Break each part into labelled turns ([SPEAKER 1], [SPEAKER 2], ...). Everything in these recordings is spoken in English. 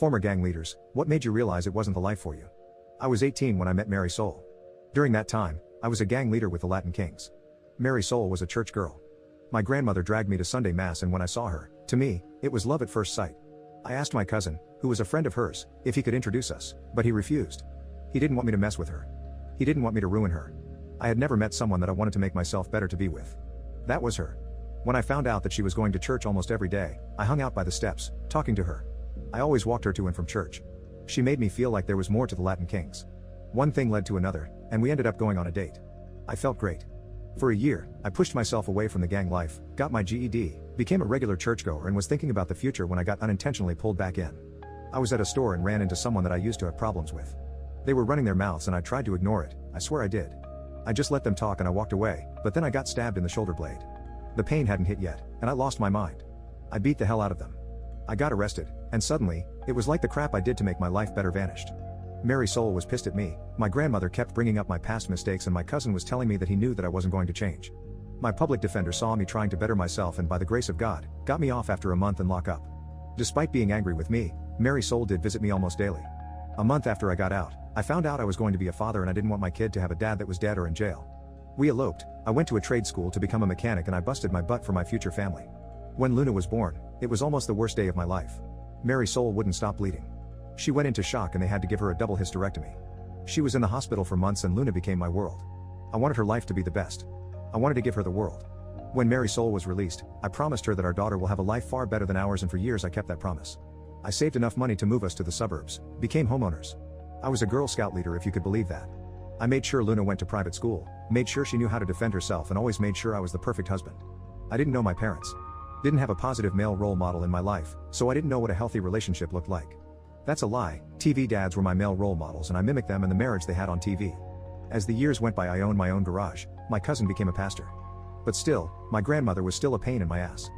[SPEAKER 1] Former gang leaders, what made you realize it wasn't the life for you? I was 18 when I met Mary Soul. During that time, I was a gang leader with the Latin Kings. Mary Soul was a church girl. My grandmother dragged me to Sunday Mass, and when I saw her, to me, it was love at first sight. I asked my cousin, who was a friend of hers, if he could introduce us, but he refused. He didn't want me to mess with her. He didn't want me to ruin her. I had never met someone that I wanted to make myself better to be with. That was her. When I found out that she was going to church almost every day, I hung out by the steps, talking to her. I always walked her to and from church. She made me feel like there was more to the Latin Kings. One thing led to another, and we ended up going on a date. I felt great. For a year, I pushed myself away from the gang life, got my GED, became a regular churchgoer, and was thinking about the future when I got unintentionally pulled back in. I was at a store and ran into someone that I used to have problems with. They were running their mouths and I tried to ignore it, I swear I did. I just let them talk and I walked away, but then I got stabbed in the shoulder blade. The pain hadn't hit yet, and I lost my mind. I beat the hell out of them. I got arrested, and suddenly, it was like the crap I did to make my life better vanished. Mary Soul was pissed at me, my grandmother kept bringing up my past mistakes, and my cousin was telling me that he knew that I wasn't going to change. My public defender saw me trying to better myself and by the grace of God, got me off after a month in lockup. Despite being angry with me, Mary Soul did visit me almost daily. A month after I got out, I found out I was going to be a father and I didn't want my kid to have a dad that was dead or in jail. We eloped, I went to a trade school to become a mechanic, and I busted my butt for my future family. When Luna was born, it was almost the worst day of my life. Mary Soul wouldn't stop bleeding. She went into shock and they had to give her a double hysterectomy. She was in the hospital for months and Luna became my world. I wanted her life to be the best. I wanted to give her the world. When Mary Soul was released, I promised her that our daughter will have a life far better than ours, and for years I kept that promise. I saved enough money to move us to the suburbs, became homeowners. I was a Girl Scout leader, if you could believe that. I made sure Luna went to private school, made sure she knew how to defend herself, and always made sure I was the perfect husband. I didn't know my parents. Didn't have a positive male role model in my life, so I didn't know what a healthy relationship looked like. That's a lie. TV dads were my male role models and I mimicked them and the marriage they had on TV. As the years went by, I owned my own garage, my cousin became a pastor. But still, my grandmother was still a pain in my ass.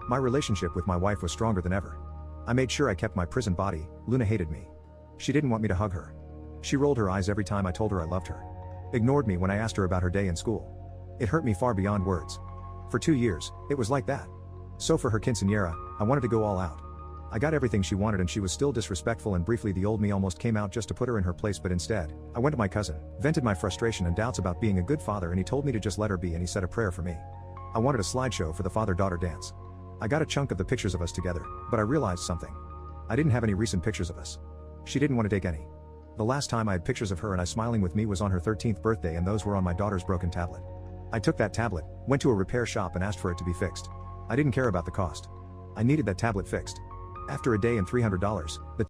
[SPEAKER 1] My relationship with my wife was stronger than ever. I made sure I kept my prison body. Luna hated me. She didn't want me to hug her. She rolled her eyes every time I told her I loved her. Ignored me when I asked her about her day in school. It hurt me far beyond words. For 2 years, it was like that. So for her quinceañera, I wanted to go all out. I got everything she wanted and she was still disrespectful, and briefly the old me almost came out just to put her in her place, but instead, I went to my cousin, vented my frustration and doubts about being a good father, and he told me to just let her be, and he said a prayer for me. I wanted a slideshow for the father-daughter dance. I got a chunk of the pictures of us together, but I realized something. I didn't have any recent pictures of us. She didn't want to take any. The last time I had pictures of her and I smiling with me was on her 13th birthday, and those were on my daughter's broken tablet. I took that tablet, went to a repair shop and asked for it to be fixed. I didn't care about the cost. I needed that tablet fixed. After a day and $300, the